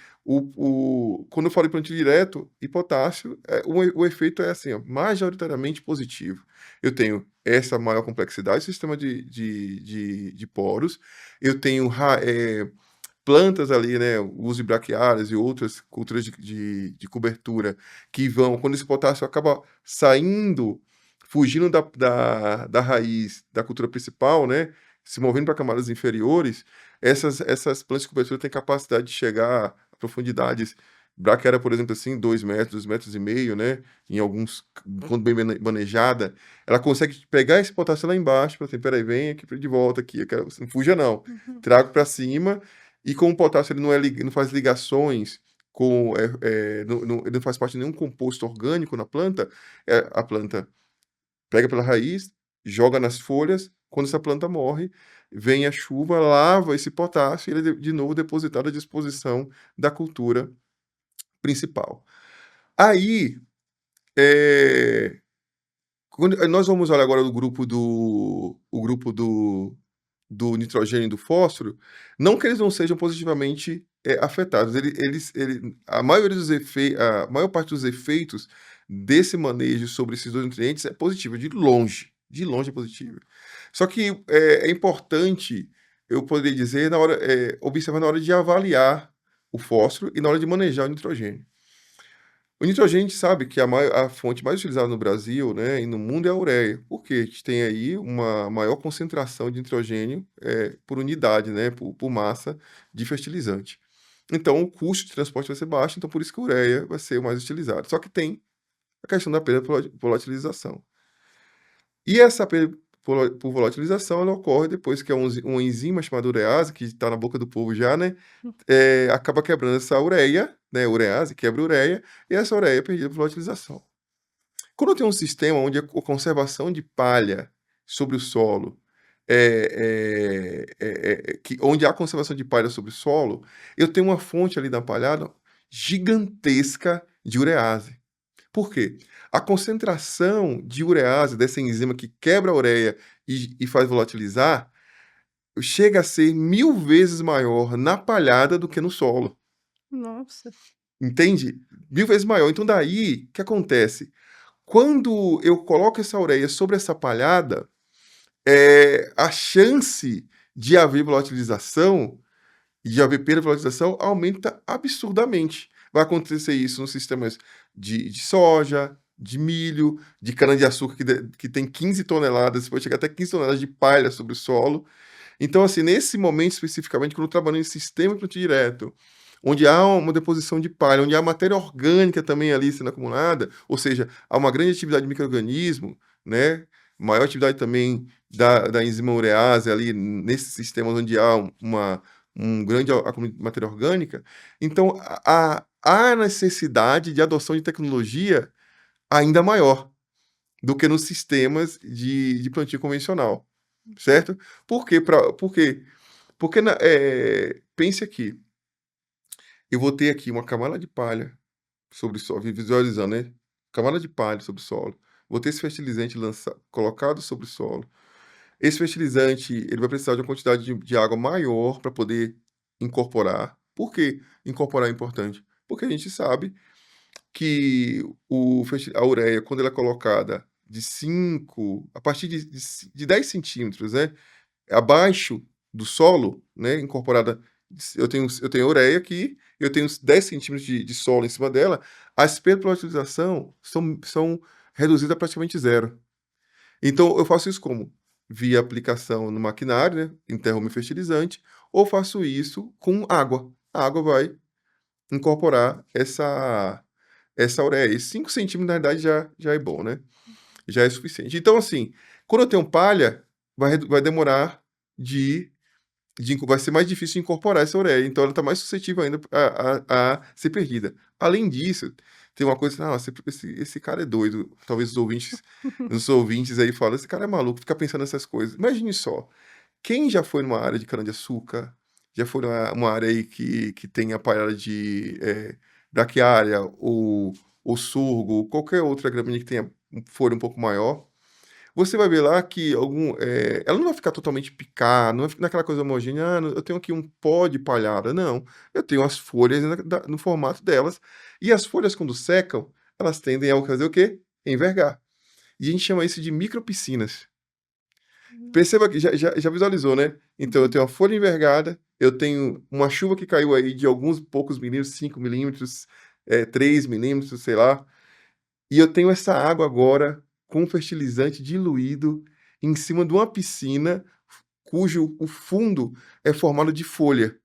quando eu falo em plantio direto e potássio, o efeito é assim, ó, majoritariamente positivo. Eu tenho essa maior complexidade, sistema de poros, eu tenho plantas ali, né, uso braquiárias e outras culturas de cobertura que vão, quando esse potássio acaba saindo, fugindo da raiz da cultura principal, né, se movendo para camadas inferiores, essas plantas de cobertura têm capacidade de chegar a profundidades, braquiária, por exemplo, assim, 2 metros, 2,5 metros, né, em alguns, quando bem manejada, ela consegue pegar esse potássio lá embaixo, para assim, peraí, vem aqui de volta aqui, não fuja não, Uhum. trago para cima, e como o potássio ele não faz ligações com, ele não faz parte de nenhum composto orgânico na planta, a planta pega pela raiz, joga nas folhas, quando essa planta morre, vem a chuva, lava esse potássio e ele é de novo depositado à disposição da cultura principal. Aí, quando nós vamos olhar agora o grupo do nitrogênio e do fósforo, não que eles não sejam positivamente afetados, a maior parte dos efeitos desse manejo sobre esses dois nutrientes é positiva, de longe é positiva. Só que é importante, eu poderia dizer, observar na hora de avaliar o fósforo e na hora de manejar o nitrogênio. O nitrogênio, a gente sabe que a fonte mais utilizada no Brasil, né, e no mundo é a ureia, porque a gente tem aí uma maior concentração de nitrogênio por unidade, né, por massa de fertilizante. Então, o custo de transporte vai ser baixo, então por isso que a ureia vai ser o mais utilizado. Só que tem a questão da perda por volatilização. E essa perda por volatilização, ela ocorre depois que uma enzima chamada urease, que está na boca do povo já, né, acaba quebrando essa ureia, né, urease, quebra a ureia, e essa ureia é perdida por volatilização. Quando eu tenho um sistema onde a conservação de palha sobre o solo, onde há conservação de palha sobre o solo, eu tenho uma fonte ali da palhada gigantesca de urease. Por quê? A concentração de urease, dessa enzima que quebra a ureia e faz volatilizar, chega a ser 1000 vezes maior na palhada do que no solo. Nossa. Entende? 1000 vezes maior. Então daí, o que acontece? Quando eu coloco essa ureia sobre essa palhada, a chance de haver volatilização e de haver perda de volatilização aumenta absurdamente. Vai acontecer isso nos sistemas de soja, de milho, de cana-de-açúcar, que tem 15 toneladas, pode chegar até 15 toneladas de palha sobre o solo. Então, assim, nesse momento especificamente, quando eu trabalho em sistema de plantio direto, onde há uma deposição de palha, onde há matéria orgânica também ali sendo acumulada, ou seja, há uma grande atividade de micro-organismo, né? Maior atividade também da enzima urease ali nesses sistemas onde há um grande acúmulo de matéria orgânica. Então, há necessidade de adoção de tecnologia ainda maior do que nos sistemas de plantio convencional, certo? Por quê? Porque pense aqui, eu vou ter aqui uma camada de palha sobre o solo, visualizando, né? Camada de palha sobre o solo. Vou ter esse fertilizante colocado sobre o solo. Esse fertilizante, ele vai precisar de uma quantidade de água maior para poder incorporar. Por que incorporar é importante? Porque a gente sabe que a ureia, quando ela é colocada a partir de 10 centímetros, né, abaixo do solo, né, incorporada, eu tenho a ureia aqui, eu tenho uns 10 centímetros de solo em cima dela, as perdas pela utilização são reduzidas a praticamente zero. Então eu faço isso como? Via aplicação no maquinário, né, enterro meu fertilizante, ou faço isso com água. A água vai incorporar essa ureia. E 5 centímetros, na verdade, já é bom, né? Já é suficiente. Então, assim, quando eu tenho palha, vai demorar vai ser mais difícil de incorporar essa ureia, então ela está mais suscetível ainda a ser perdida. Além disso, tem uma coisa, esse cara é doido. Talvez os ouvintes aí falem, esse cara é maluco, fica pensando nessas coisas. Imagine só, quem já foi numa área de cana-de-açúcar, já foi numa área aí que tem a palhada de braquiária, ou sorgo, qualquer outra gramínea que tenha folha um pouco maior, você vai ver lá que ela não vai ficar totalmente picada, não vai ficar naquela coisa homogênea, eu tenho aqui um pó de palhada. Não, eu tenho as folhas no formato delas, e as folhas, quando secam, elas tendem a fazer o quê? Envergar. E a gente chama isso de micropiscinas. Perceba que já visualizou, né? Então, eu tenho uma folha envergada, eu tenho uma chuva que caiu aí de alguns poucos milímetros, 5 milímetros, 3 milímetros, sei lá, e eu tenho essa água agora com fertilizante diluído em cima de uma piscina cujo o fundo é formado de folha,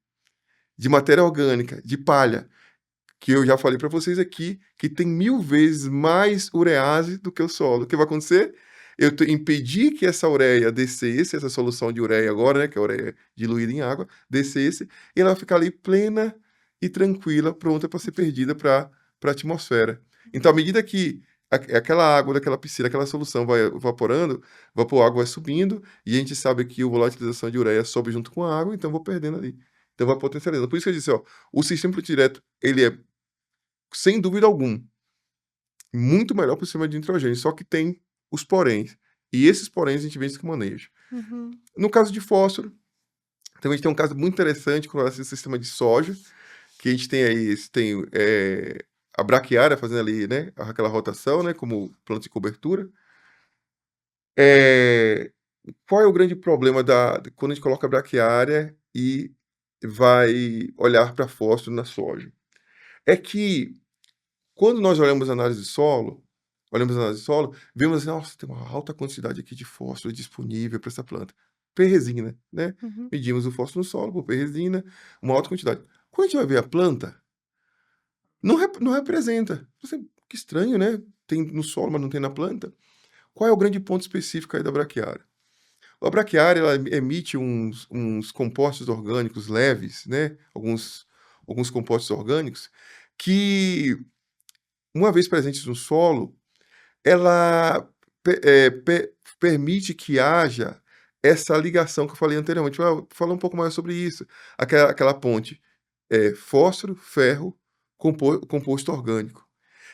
de matéria orgânica, de palha, que eu já falei para vocês aqui, que tem 1000 vezes mais urease do que o solo. O que vai acontecer? Eu impedi que essa ureia descesse, essa solução de ureia agora, né, que é a ureia diluída em água, descesse, e ela vai ficar ali plena e tranquila, pronta para ser perdida para a atmosfera. Então, à medida que aquela água daquela piscina, aquela solução vai evaporando, o vapor água vai subindo, e a gente sabe que a volatilização de ureia sobe junto com a água, então eu vou perdendo ali. Então vai potencializando. Por isso que eu disse, ó, o sistema plantio direto, ele é, sem dúvida alguma, muito melhor para o sistema de nitrogênio, só que tem os poréns. E esses poréns a gente vê que manejo. Uhum. No caso de fósforo, então a gente tem um caso muito interessante com relação ao sistema de soja, que a gente tem aí, a braquiária fazendo ali, né, aquela rotação, né, como planta de cobertura. Qual é o grande problema quando a gente coloca a braquiária e vai olhar para fósforo na soja? É que quando nós olhamos a análise de solo, vemos assim, nossa, tem uma alta quantidade aqui de fósforo disponível para essa planta. P-resina, né? Uhum. Medimos o fósforo no solo por P-resina, uma alta quantidade. Quando a gente vai ver a planta, não representa. Que estranho, né? Tem no solo, mas não tem na planta. Qual é o grande ponto específico aí da braquiária? A braquiária, ela emite uns compostos orgânicos leves, né? Alguns compostos orgânicos que, uma vez presentes no solo, ela permite que haja essa ligação que eu falei anteriormente. Vou falar um pouco mais sobre isso. Aquela ponte fósforo, ferro, composto orgânico.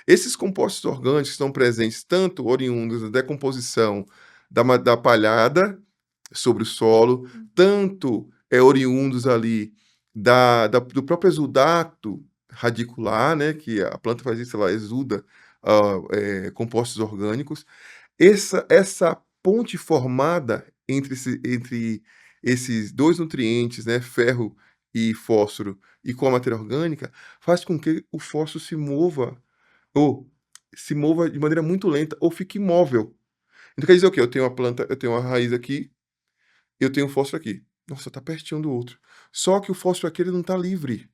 Esses compostos orgânicos estão presentes tanto oriundos da decomposição da palhada sobre o solo, tanto oriundos ali do próprio exudato radicular, né, que a planta faz isso, ela exuda compostos orgânicos. Essa ponte formada entre esses dois nutrientes, né, ferro e fósforo, e com a matéria orgânica, faz com que o fósforo se mova de maneira muito lenta, ou fique imóvel. Então quer dizer o quê? Eu tenho uma planta, eu tenho uma raiz aqui, eu tenho um fósforo aqui. Nossa, tá pertinho do outro. Só que o fósforo aqui, ele não tá livre.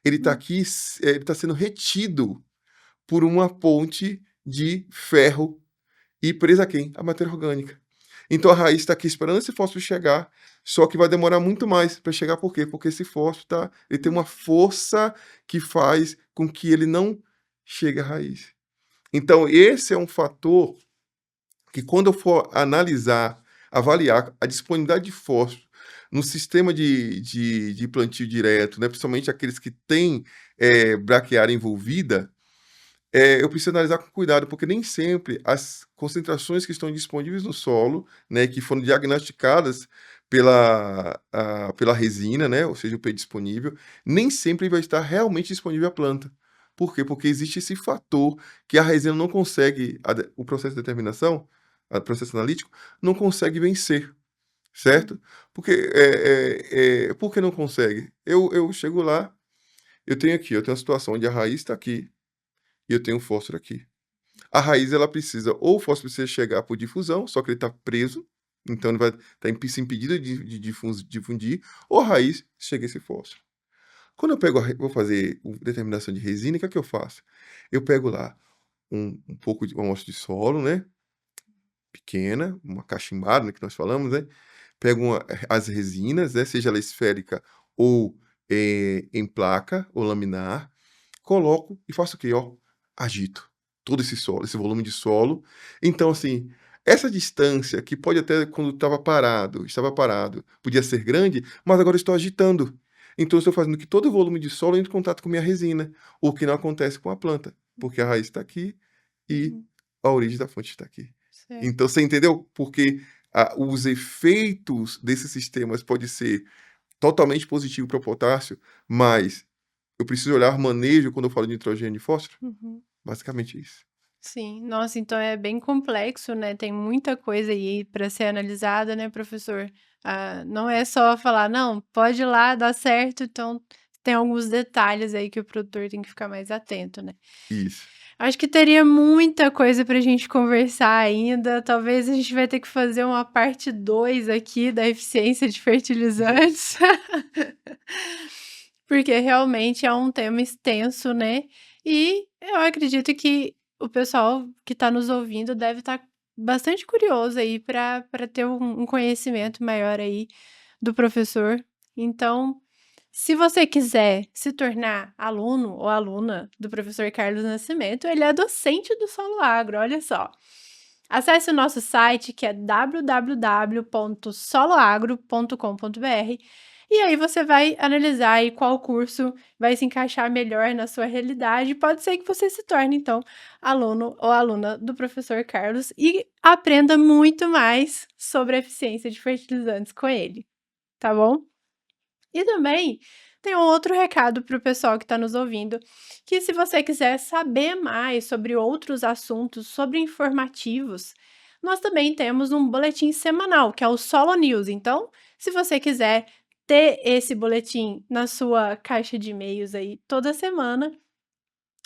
Ele tá aqui, ele tá sendo retido por uma ponte de ferro e presa a quem? A matéria orgânica. Então a raiz está aqui esperando esse fósforo chegar, só que vai demorar muito mais para chegar. Por quê? Porque esse fósforo ele tem uma força que faz com que ele não chegue à raiz. Então esse é um fator que, quando eu for avaliar a disponibilidade de fósforo no sistema de plantio direto, né, principalmente aqueles que têm braquiária envolvida, eu preciso analisar com cuidado, porque nem sempre as concentrações que estão disponíveis no solo, né, que foram diagnosticadas pela resina, né, ou seja, o P disponível, nem sempre vai estar realmente disponível à planta. Por quê? Porque existe esse fator que a resina não consegue, o processo de determinação, o processo analítico, não consegue vencer, certo? Porque, por que não consegue? Eu chego lá, eu tenho uma situação onde a raiz está aqui e eu tenho o fósforo aqui. A raiz, ela precisa, ou o fósforo precisa chegar por difusão, só que ele está preso, então ele vai estar impedido de difundir, ou a raiz chega esse fósforo. Quando eu pego vou fazer determinação de resina, o que é que eu faço? Eu pego lá um pouco de uma amostra de solo, né, pequena, uma cachimbada, né, que nós falamos, né, pego as resinas, né, seja ela esférica ou em placa ou laminar, coloco e faço o quê? Ó, agito todo esse solo, esse volume de solo. Então, assim, essa distância que pode até quando estava parado, podia ser grande, mas agora eu estou agitando. Então, eu estou fazendo que todo o volume de solo entre em contato com minha resina, o que não acontece com a planta, porque a raiz está aqui e Uhum. a origem da fonte está aqui. Certo. Então, você entendeu? Porque os efeitos desses sistemas pode ser totalmente positivo para o potássio, mas eu preciso olhar manejo quando eu falo de nitrogênio e fósforo. Uhum. Basicamente isso. Sim, nossa, então é bem complexo, né? Tem muita coisa aí para ser analisada, né, professor? Não é só falar, não, pode ir lá, dá certo. Então, tem alguns detalhes aí que o produtor tem que ficar mais atento, né? Isso. Acho que teria muita coisa para a gente conversar ainda. Talvez a gente vai ter que fazer uma parte 2 aqui da eficiência de fertilizantes. Porque realmente é um tema extenso, né? E eu acredito que o pessoal que está nos ouvindo deve estar bastante curioso aí para ter um conhecimento maior aí do professor. Então, se você quiser se tornar aluno ou aluna do professor Carlos Nascimento, ele é docente do Solo Agro, olha só. Acesse o nosso site, que é www.soloagro.com.br, e aí você vai analisar aí qual curso vai se encaixar melhor na sua realidade. Pode ser que você se torne, então, aluno ou aluna do professor Carlos e aprenda muito mais sobre a eficiência de fertilizantes com ele, tá bom? E também tem um outro recado para o pessoal que está nos ouvindo, que se você quiser saber mais sobre outros assuntos, sobre informativos, nós também temos um boletim semanal, que é o Solo News. Então, se você quiser ter esse boletim na sua caixa de e-mails aí toda semana,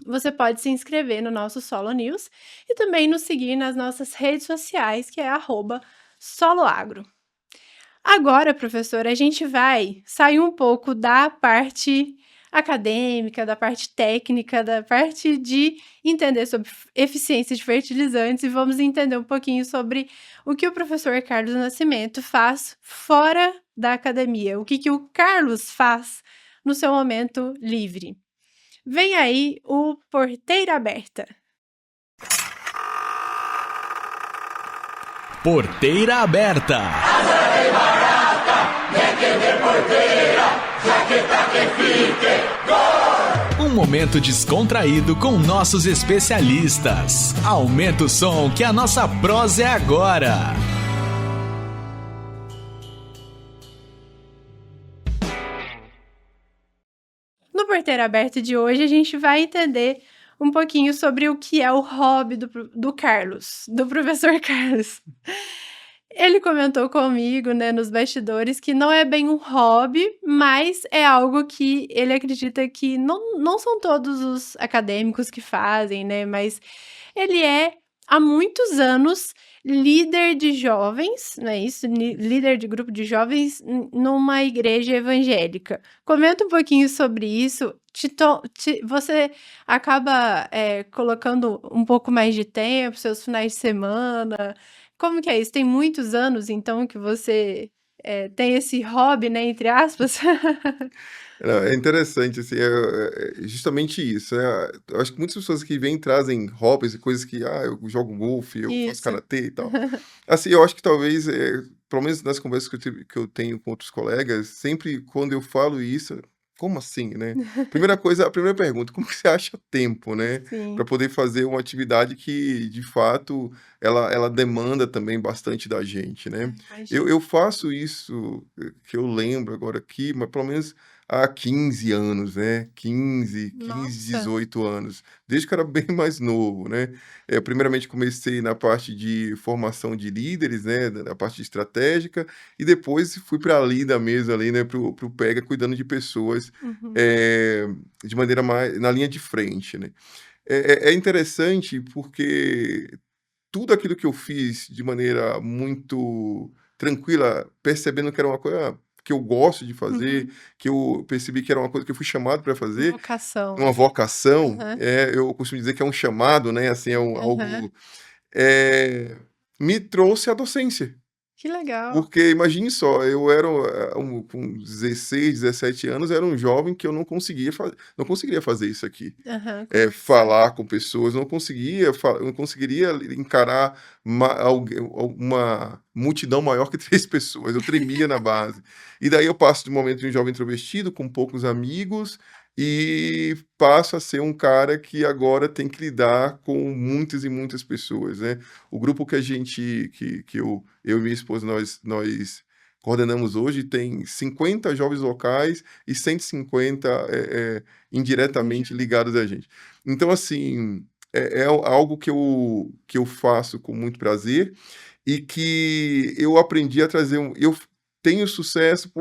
você pode se inscrever no nosso Solo News e também nos seguir nas nossas redes sociais, que é @soloagro. Agora, professora, a gente vai sair um pouco da parte acadêmica, da parte técnica, da parte de entender sobre eficiência de fertilizantes e vamos entender um pouquinho sobre o que o professor Carlos Nascimento faz fora da academia, o que o Carlos faz no seu momento livre. Vem aí o Porteira Aberta. Porteira Aberta. Um momento descontraído com nossos especialistas. Aumenta o som que a nossa prosa é agora. No Porteira Aberta de hoje, a gente vai entender um pouquinho sobre o que é o hobby do Carlos, do professor Carlos. Ele comentou comigo, né, nos bastidores, que não é bem um hobby, mas é algo que ele acredita que não são todos os acadêmicos que fazem, né, mas ele é, há muitos anos, líder de jovens, não é isso? Líder de grupo de jovens numa igreja evangélica. Comenta um pouquinho sobre isso. Você acaba colocando um pouco mais de tempo, seus finais de semana. Como que é isso? Tem muitos anos, então, que você tem esse hobby, né, entre aspas? Não, é interessante, assim, é justamente isso. Eu acho que muitas pessoas que vêm trazem hobbies e coisas que, eu jogo golfe, eu faço Isso. karatê e tal. Assim, eu acho que talvez, pelo menos nas conversas que eu tenho com outros colegas, sempre quando eu falo isso, como assim, né? A primeira pergunta, como que você acha tempo, né? Para Sim, poder fazer uma atividade que, de fato, ela demanda também bastante da gente, né? Eu imagino. eu faço isso, que eu lembro agora aqui, mas pelo menos há 15 anos, né? 15, Nossa. 18 anos. Desde que eu era bem mais novo, né? Primeiramente comecei na parte de formação de líderes, né? Na parte estratégica, e depois fui para ali da mesa, ali, né? Pro PEGA, cuidando de pessoas Uhum. eh, de maneira mais na linha de frente, né? É interessante porque tudo aquilo que eu fiz de maneira muito tranquila, percebendo que era uma coisa que eu gosto de fazer, Uhum. que eu percebi que era uma coisa que eu fui chamado para fazer, Vocação. uma vocação, Aham, eu costumo dizer que é um chamado, né, assim, é aham. algo, me trouxe a docência. Que legal. Porque imagine só, eu era com 16, 17 anos, era um jovem que eu não conseguiria fazer isso aqui. Aham, conversar. Falar com pessoas, não conseguiria encarar uma multidão maior que 3 pessoas, eu tremia na base. E daí eu passo de um momento de um jovem introvertido, com poucos amigos, e passo a ser um cara que agora tem que lidar com muitas e muitas pessoas, né. O grupo que a gente que eu e minha esposa nós coordenamos hoje tem 50 jovens locais e 150, indiretamente Entendi. ligados a gente. Então, assim, algo que eu faço com muito prazer e que eu aprendi a trazer eu tenho sucesso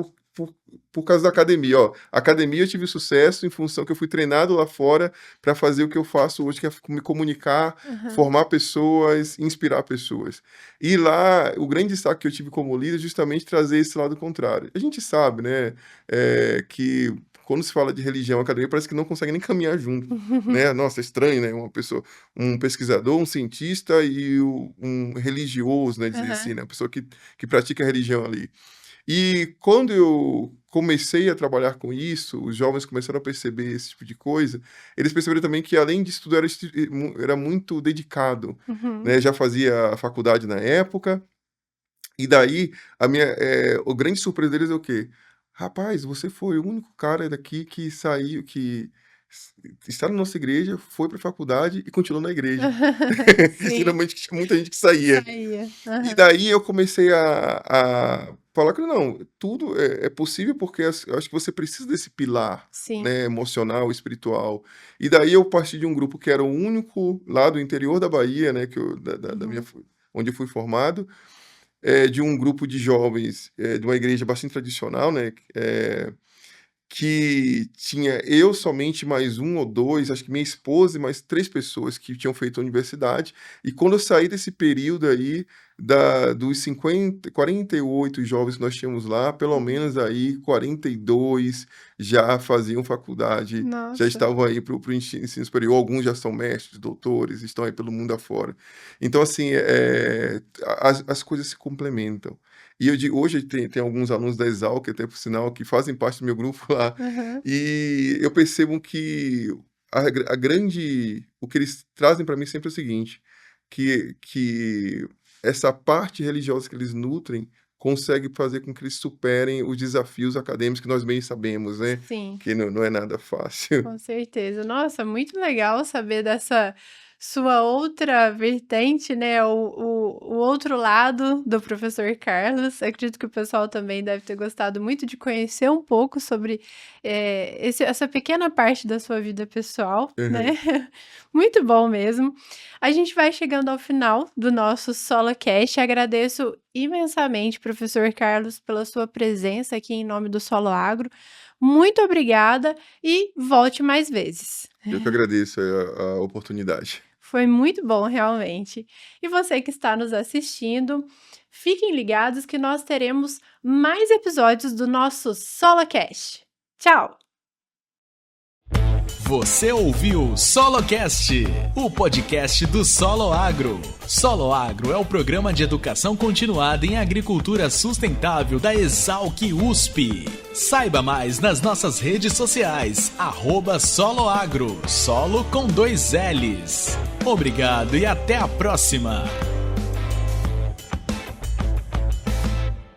por causa da academia, ó. Academia eu tive sucesso em função que eu fui treinado lá fora para fazer o que eu faço hoje, que é me comunicar, Aham. formar pessoas, inspirar pessoas. E lá, o grande destaque que eu tive como líder é justamente trazer esse lado contrário. A gente sabe, né, que quando se fala de religião e academia, parece que não consegue nem caminhar junto, né. Nossa, é estranho, né, um pesquisador, um cientista e um religioso, né, dizer Aham. assim, né, uma pessoa que pratica a religião ali. E quando eu comecei a trabalhar com isso, os jovens começaram a perceber esse tipo de coisa, eles perceberam também que além disso tudo era muito dedicado, Uhum. né, já fazia a faculdade na época, e daí o grande surpresa deles é o quê? "Rapaz, você foi o único cara daqui que saiu que s está na nossa igreja, foi para a faculdade e continuou na igreja". Sim, Geralmente tinha muita gente que saía. saía. E Aham. daí eu comecei a falar que não, tudo é possível, porque eu acho que você precisa desse pilar, Sim. né, emocional, espiritual. E daí eu parti de um grupo que era o único lá do interior da Bahia, né, que eu da minha Uhum. fu onde eu fui formado, de um grupo de jovens, de uma igreja bastante tradicional, né, que tinha eu somente mais um ou 2, acho que minha esposa e mais 3 pessoas que tinham feito a universidade, e quando eu saí desse período aí, dos 48 jovens que nós tínhamos lá, pelo Uhum. menos aí 42 já faziam faculdade, já Nossa. estavam aí para o ensino superior, alguns já são mestres, doutores, estão aí pelo mundo afora. Então assim, as coisas se complementam. E eu digo hoje tem alguns alunos da Exalc, até por sinal, que fazem parte do meu grupo lá, Aham. e eu percebo que a grande o que eles trazem para mim sempre é o seguinte, que essa parte religiosa que eles nutrem, consegue fazer com que eles superem os desafios acadêmicos que nós bem sabemos, né, Sim. que não é nada fácil. Com certeza. Nossa, muito legal saber dessa sua outra vertente, né, o outro lado do professor Carlos. Acredito que o pessoal também deve ter gostado muito de conhecer um pouco sobre, essa pequena parte da sua vida pessoal, né. Aham. Muito bom mesmo. A gente vai chegando ao final do nosso SoloCast. Agradeço imensamente, professor Carlos, pela sua presença aqui em nome do Solo Agro. Muito obrigada e volte mais vezes. Eu que agradeço a oportunidade. Foi muito bom, realmente. E você que está nos assistindo, fiquem ligados que nós teremos mais episódios do nosso SoloCast. Tchau! Você ouviu SoloCast, o podcast do Solo Agro. Solo Agro é o programa de educação continuada em agricultura sustentável da Exalc USP. Saiba mais nas nossas redes sociais, @soloagro, solo com 2 Ls. Obrigado e até a próxima!